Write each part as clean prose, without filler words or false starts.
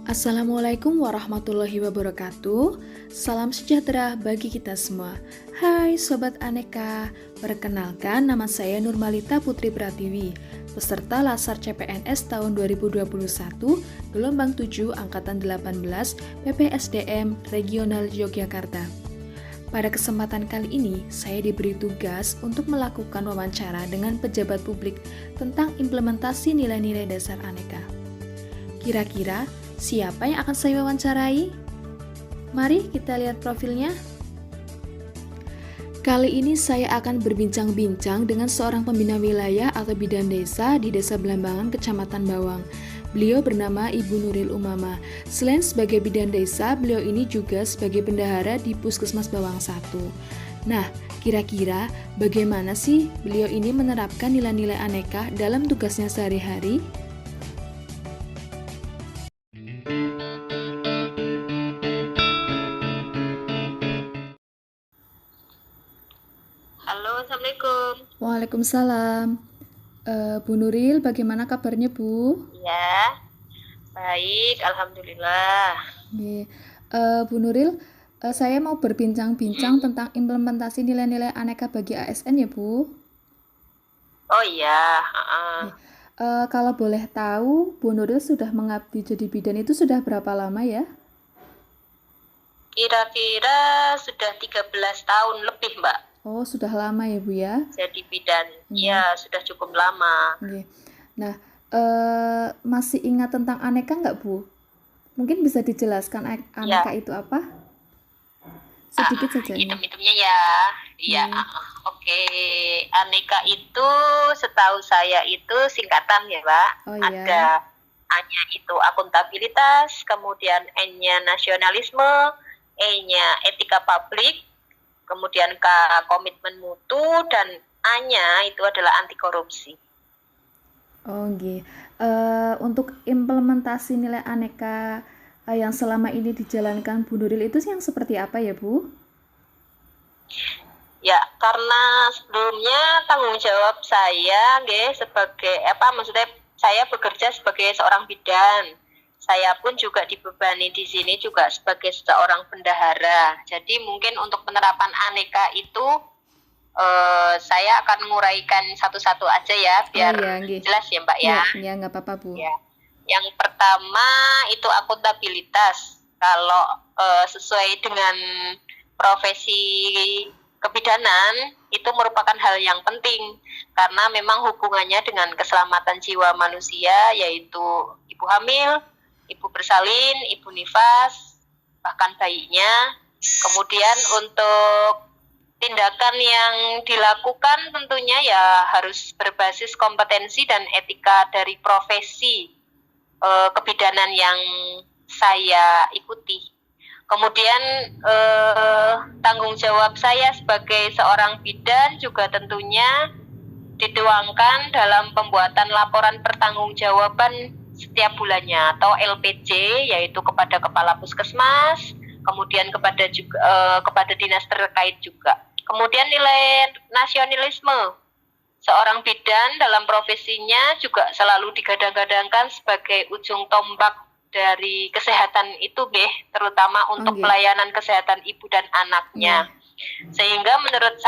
Assalamualaikum warahmatullahi wabarakatuh. Salam sejahtera bagi kita semua. Hai Sobat Aneka, perkenalkan nama saya Nurmalita Putri Pratiwi, peserta Lasar CPNS tahun 2021, gelombang 7 angkatan 18 PPSDM Regional Yogyakarta. Pada kesempatan kali ini, saya diberi tugas untuk melakukan wawancara dengan pejabat publik tentang implementasi nilai-nilai dasar Aneka. Kira-kira siapa yang akan saya wawancarai? Mari kita lihat profilnya. Kali ini saya akan berbincang-bincang dengan seorang pembina wilayah atau bidan desa di Desa Belambangan, Kecamatan Bawang. Beliau bernama Ibu Nuril Umama. Selain sebagai bidan desa, beliau ini juga sebagai bendahara di Puskesmas Bawang 1. Nah, kira-kira bagaimana sih beliau ini menerapkan nilai-nilai Aneka dalam tugasnya sehari-hari? Halo, Assalamualaikum. Waalaikumsalam. Bu Nuril, bagaimana kabarnya, Bu? Ya, baik, Alhamdulillah. Oke. Bu Nuril, saya mau berbincang-bincang tentang implementasi nilai-nilai Aneka bagi ASN ya, Bu. Oh iya, Oke. Kalau boleh tahu, Bu Nuril sudah mengabdi jadi bidan itu sudah berapa lama ya? kira-kira sudah 13 tahun lebih, Mbak, Oh, sudah lama ya, Bu ya? jadi bidan. Iya, sudah cukup lama. Oke. Nah, masih ingat tentang Aneka nggak, Bu? Mungkin bisa dijelaskan Aneka Ya, itu apa? Sedikit saja ya. item-itemnya ya. Iya, oke. Aneka itu setahu saya itu singkatan ya, Mbak. Oh iya. Ada A-nya itu akuntabilitas, kemudian N-nya nasionalisme, E-nya etika publik, kemudian K komitmen mutu, dan A-nya itu adalah anti korupsi. Oh, nggih. Untuk implementasi nilai Aneka yang selama ini dijalankan Bu Nuril itu yang seperti apa ya, Bu? Ya, karena sebelumnya tanggung jawab saya sebagai maksudnya saya bekerja sebagai seorang bidan. Saya pun juga dibebani di sini juga sebagai seorang bendahara. Jadi mungkin untuk penerapan Aneka itu saya akan menguraikan satu-satu aja ya biar jelas ya, Mbak ya. Ya, nggak apa-apa, Bu. Ya. Yang pertama itu akuntabilitas. Kalau sesuai dengan profesi kebidanan itu merupakan hal yang penting karena memang hubungannya dengan keselamatan jiwa manusia, yaitu ibu hamil, ibu bersalin, ibu nifas, bahkan bayinya. Kemudian untuk tindakan yang dilakukan tentunya ya harus berbasis kompetensi dan etika dari profesi kebidanan yang saya ikuti. Kemudian tanggung jawab saya sebagai seorang bidan juga tentunya dituangkan dalam pembuatan laporan pertanggungjawaban setiap bulannya atau LPJ, yaitu kepada kepala puskesmas, kemudian kepada dinas terkait juga. Kemudian nilai nasionalisme. Seorang bidan dalam profesinya juga selalu digadang-gadangkan sebagai ujung tombak dari kesehatan itu, terutama untuk pelayanan kesehatan ibu dan anaknya. Sehingga menurut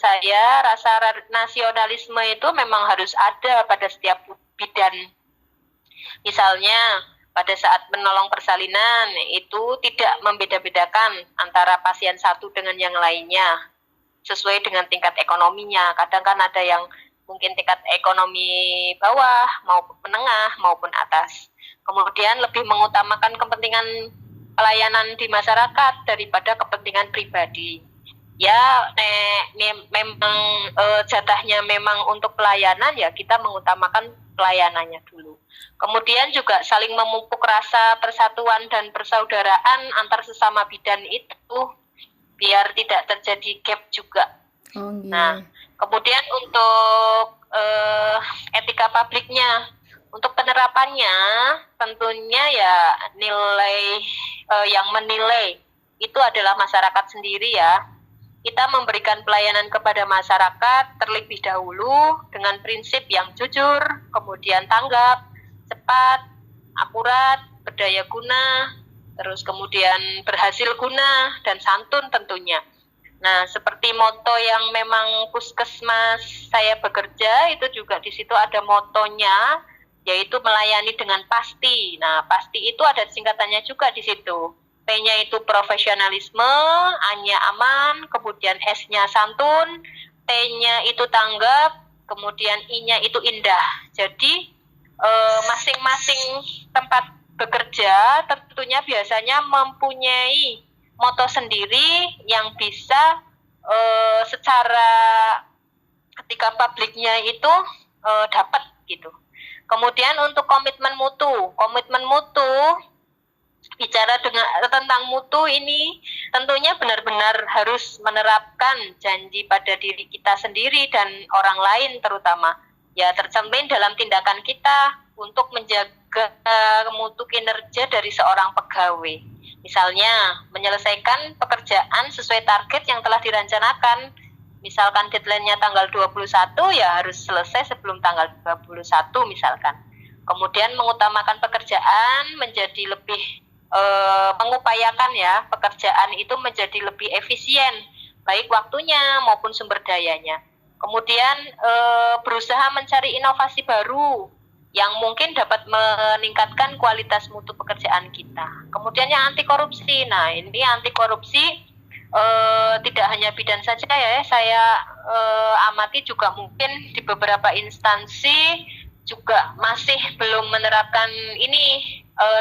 saya rasa nasionalisme itu memang harus ada pada setiap bidan. Misalnya pada saat menolong persalinan itu tidak membeda-bedakan antara pasien satu dengan yang lainnya sesuai dengan tingkat ekonominya. Kadang kan ada yang mungkin tingkat ekonomi bawah maupun menengah maupun atas. Kemudian lebih mengutamakan kepentingan pelayanan di masyarakat daripada kepentingan pribadi. Ya, memang jatahnya memang untuk pelayanan, ya kita mengutamakan pelayanannya dulu. Kemudian juga saling memupuk rasa persatuan dan persaudaraan antar sesama bidan itu biar tidak terjadi gap juga. Nah, kemudian untuk etika publiknya, untuk penerapannya tentunya ya nilai yang menilai itu adalah masyarakat sendiri ya. Kita memberikan pelayanan kepada masyarakat terlebih dahulu dengan prinsip yang jujur, kemudian tanggap, cepat, akurat, berdaya guna, terus kemudian berhasil guna, dan santun tentunya. Nah, seperti moto yang memang puskesmas saya bekerja, itu juga di situ ada motonya, yaitu melayani dengan pasti. Nah, pasti itu ada singkatannya juga di situ. P-nya itu profesionalisme, A-nya aman, kemudian S-nya santun, T-nya itu tanggap, kemudian I-nya itu indah. Jadi, masing-masing tempat bekerja tentunya biasanya mempunyai moto sendiri yang bisa secara ketika publiknya itu dapat gitu. Kemudian untuk komitmen mutu bicara tentang mutu ini tentunya benar-benar harus menerapkan janji pada diri kita sendiri dan orang lain terutama. Ya tercermin dalam tindakan kita untuk menjaga mutu kinerja dari seorang pegawai. Misalnya, menyelesaikan pekerjaan sesuai target yang telah direncanakan. Misalkan deadline-nya tanggal 21, ya harus selesai sebelum tanggal 21 misalkan. Kemudian mengutamakan pekerjaan menjadi lebih, mengupayakan ya, pekerjaan itu menjadi lebih efisien, baik waktunya maupun sumber dayanya. Kemudian berusaha mencari inovasi baru, yang mungkin dapat meningkatkan kualitas mutu pekerjaan kita. Kemudian yang anti korupsi. Nah, ini anti korupsi tidak hanya bidan saja ya, saya amati juga mungkin di beberapa instansi juga masih belum menerapkan ini,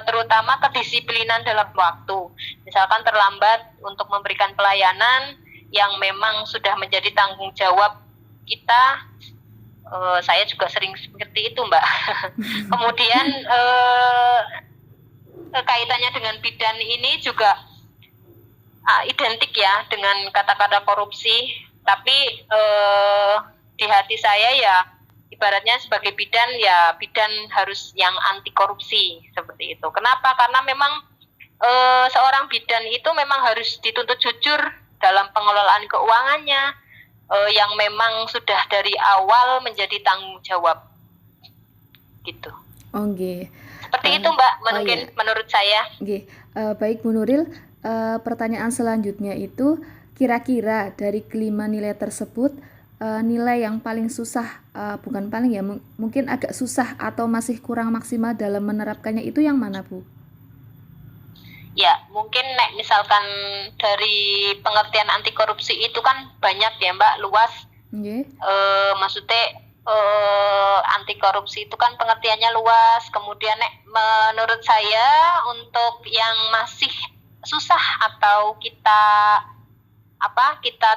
terutama kedisiplinan dalam waktu. Misalkan terlambat untuk memberikan pelayanan yang memang sudah menjadi tanggung jawab kita. Saya juga sering seperti itu, Mbak. Kemudian kaitannya dengan bidan ini juga identik ya dengan kata-kata korupsi. Tapi di hati saya ya ibaratnya sebagai bidan ya bidan harus yang anti korupsi seperti itu. Kenapa? Karena memang seorang bidan itu memang harus dituntut jujur dalam pengelolaan keuangannya. Yang memang sudah dari awal menjadi tanggung jawab gitu. Oke. Seperti itu Mbak, mungkin menurut saya. Oke. Baik Bu Nuril, pertanyaan selanjutnya itu kira-kira dari kelima nilai tersebut nilai yang paling susah, bukan paling ya, mungkin agak susah atau masih kurang maksimal dalam menerapkannya itu yang mana Bu? Ya, mungkin misalkan dari pengertian anti korupsi itu kan banyak ya Mbak, luas. Maksudnya anti korupsi itu kan pengertiannya luas. Kemudian menurut saya untuk yang masih susah atau kita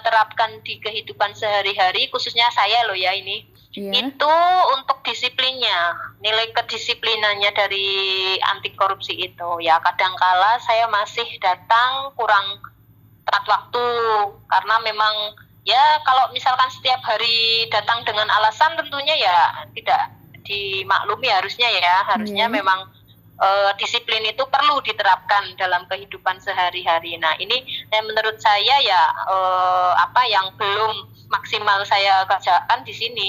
terapkan di kehidupan sehari-hari, khususnya saya loh ya ini. Itu untuk disiplinnya, nilai kedisiplinannya dari anti korupsi itu. Ya kadangkala saya masih datang kurang tepat waktu, karena memang ya kalau misalkan setiap hari datang dengan alasan tentunya ya tidak dimaklumi harusnya memang disiplin itu perlu diterapkan dalam kehidupan sehari-hari. Nah ini menurut saya ya yang belum maksimal saya kerjakan di sini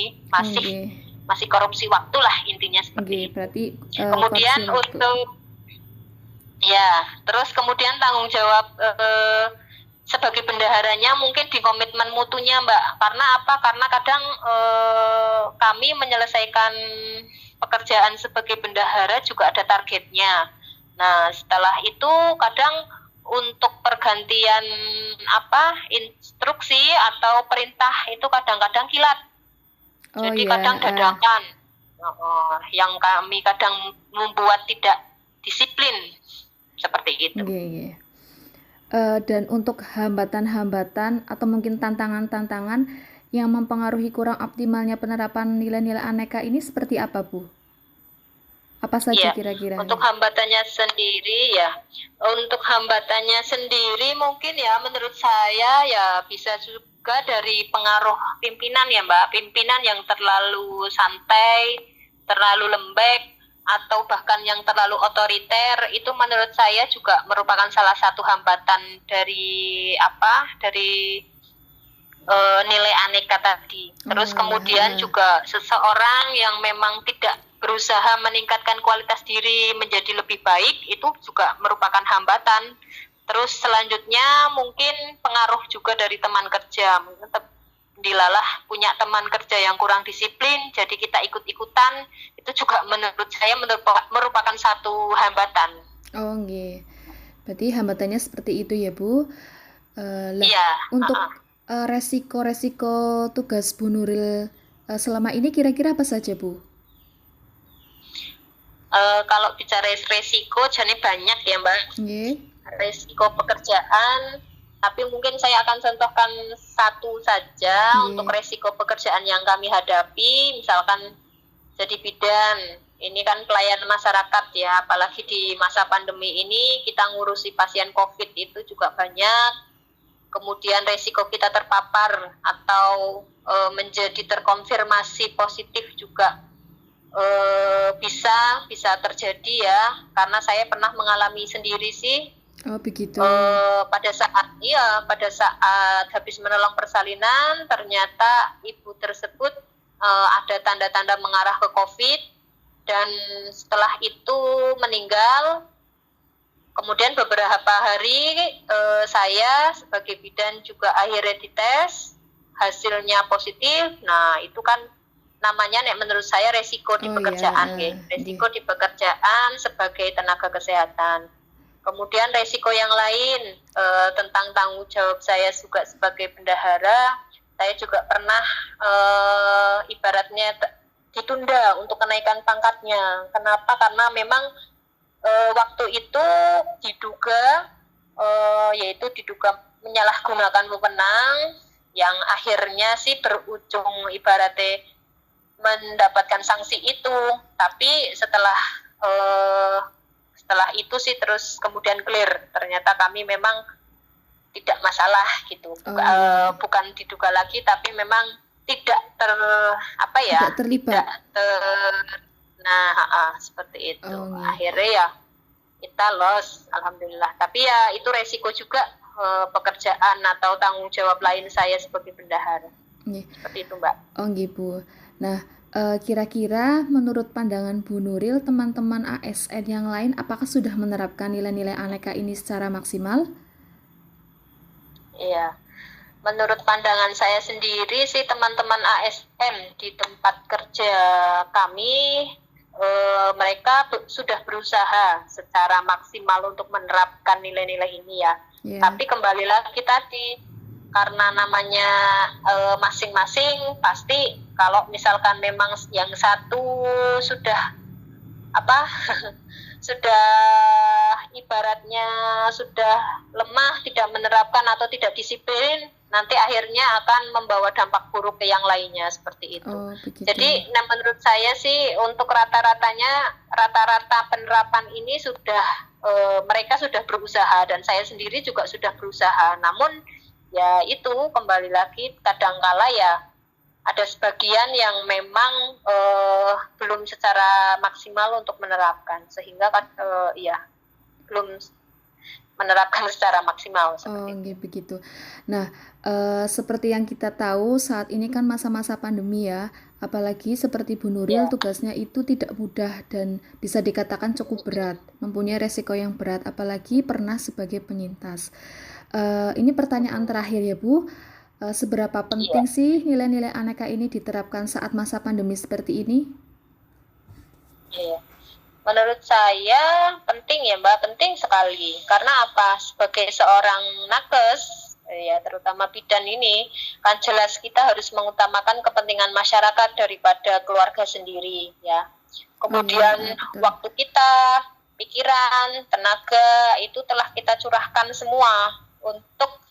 masih korupsi waktu lah intinya seperti itu. Berarti, kemudian untuk terus kemudian tanggung jawab sebagai bendaharanya mungkin di komitmen mutunya Mbak. Karena apa? Karena kadang kami menyelesaikan pekerjaan sebagai bendahara juga ada targetnya. Nah setelah itu kadang untuk pergantian instruksi atau perintah itu kadang-kadang kilat. Jadi kadang dadakan. Yang kami kadang membuat tidak disiplin seperti itu. Dan untuk hambatan-hambatan atau mungkin tantangan-tantangan yang mempengaruhi kurang optimalnya penerapan nilai-nilai aneka ini seperti apa Bu? Apa saja kira-kira? Untuk hambatannya sendiri mungkin ya menurut saya ya bisa juga dari pengaruh pimpinan ya Mbak. Pimpinan yang terlalu santai, terlalu lembek, atau bahkan yang terlalu otoriter, itu menurut saya juga merupakan salah satu hambatan dari nilai aneka tadi. Terus kemudian juga seseorang yang memang tidak berusaha meningkatkan kualitas diri menjadi lebih baik, itu juga merupakan hambatan. Terus selanjutnya mungkin pengaruh juga dari teman kerja. Dilalah punya teman kerja yang kurang disiplin, jadi kita ikut-ikutan, itu juga menurut saya merupakan satu hambatan. Oh, nggih. Berarti hambatannya seperti itu ya, Bu. Iya. Untuk resiko-resiko tugas Bu Nuril selama ini kira-kira apa saja, Bu? Kalau bicara resiko, jadi banyak ya, Mbak. Nggih. Resiko pekerjaan, tapi mungkin saya akan contohkan satu saja untuk resiko pekerjaan yang kami hadapi, misalkan jadi bidan. Ini kan pelayanan masyarakat ya, apalagi di masa pandemi ini kita ngurusi pasien COVID itu juga banyak. Kemudian resiko kita terpapar atau menjadi terkonfirmasi positif juga bisa terjadi ya, karena saya pernah mengalami sendiri sih. Oh, begitu. Pada saat habis menolong persalinan, ternyata ibu tersebut ada tanda-tanda mengarah ke COVID, dan setelah itu meninggal. Kemudian beberapa hari saya sebagai bidan juga akhirnya dites, hasilnya positif. Nah, itu kan namanya menurut saya resiko di pekerjaan, resiko di pekerjaan sebagai tenaga kesehatan. Kemudian resiko yang lain tentang tanggung jawab saya juga sebagai bendahara, saya juga pernah ibaratnya ditunda untuk kenaikan pangkatnya. Kenapa? Karena memang waktu itu diduga menyalahgunakan wewenang, yang akhirnya sih berujung ibaratnya mendapatkan sanksi itu. Tapi setelah itu sih terus kemudian clear, ternyata kami memang tidak masalah gitu. Bukan diduga lagi, tapi memang tidak terlibat. Seperti itu. Akhirnya ya kita loss, alhamdulillah. Tapi ya itu resiko juga pekerjaan atau tanggung jawab lain saya sebagai bendahara. Seperti itu, Mbak. Oh, nggih, Bu. Nah, kira-kira menurut pandangan Bu Nuril, teman-teman ASN yang lain apakah sudah menerapkan nilai-nilai aneka ini secara maksimal? Iya. Menurut pandangan saya sendiri sih, teman-teman ASN di tempat kerja kami, mereka sudah berusaha secara maksimal untuk menerapkan nilai-nilai ini ya. Tapi kembali lagi tadi, karena namanya masing-masing, pasti kalau misalkan memang yang satu sudah sudah ibaratnya sudah lemah, tidak menerapkan atau tidak disiplin, nanti akhirnya akan membawa dampak buruk ke yang lainnya, seperti itu. Jadi menurut saya sih untuk rata-rata penerapan ini sudah mereka sudah berusaha, dan saya sendiri juga sudah berusaha. Namun ya itu kembali lagi, kadangkala ya ada sebagian yang memang belum secara maksimal untuk menerapkan, sehingga belum menerapkan secara maksimal. Begitu. Nah, seperti yang kita tahu saat ini kan masa-masa pandemi ya, apalagi seperti Bu Nuril, tugasnya itu tidak mudah dan bisa dikatakan cukup berat, mempunyai resiko yang berat, apalagi pernah sebagai penyintas. Ini pertanyaan terakhir ya, Bu. Seberapa penting sih nilai-nilai aneka ini diterapkan saat masa pandemi seperti ini? Menurut saya penting ya, Mbak, penting sekali. Karena apa? Sebagai seorang nakes, ya terutama bidan ini, kan jelas kita harus mengutamakan kepentingan masyarakat daripada keluarga sendiri, ya. Kemudian waktu kita, pikiran, tenaga itu telah kita curahkan semua untuk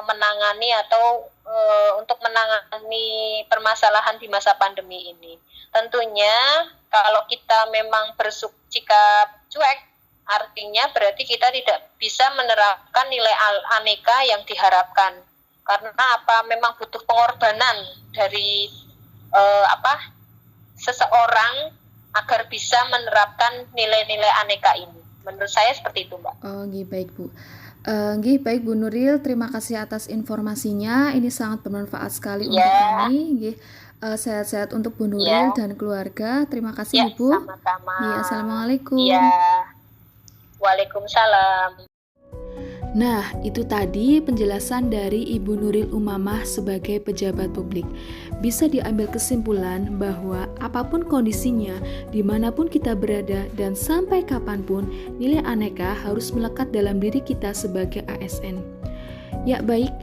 menangani permasalahan di masa pandemi ini. Tentunya kalau kita memang bersikap cuek, artinya berarti kita tidak bisa menerapkan nilai aneka yang diharapkan. Karena apa? Memang butuh pengorbanan dari seseorang agar bisa menerapkan nilai-nilai aneka ini. Menurut saya seperti itu, Mbak. Baik, Bu. Baik Bu Nuril, terima kasih atas informasinya. Ini sangat bermanfaat sekali untuk kami. Sehat-sehat untuk Bu Nuril Ya, dan keluarga. Terima ya, kasih Ibu. sama-sama. Ya, Assalamualaikum. Ya, Waalaikumsalam. Nah, itu tadi penjelasan dari Ibu Nuril Umamah sebagai pejabat publik. Bisa diambil kesimpulan bahwa apapun kondisinya, dimanapun kita berada, dan sampai kapanpun, nilai aneka harus melekat dalam diri kita sebagai ASN. Ya baik,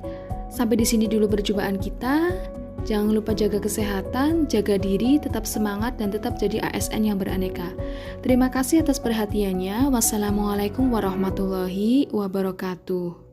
sampai di sini dulu perjumpaan kita. Jangan lupa jaga kesehatan, jaga diri, tetap semangat, dan tetap jadi ASN yang beraneka. Terima kasih atas perhatiannya. Wassalamualaikum warahmatullahi wabarakatuh.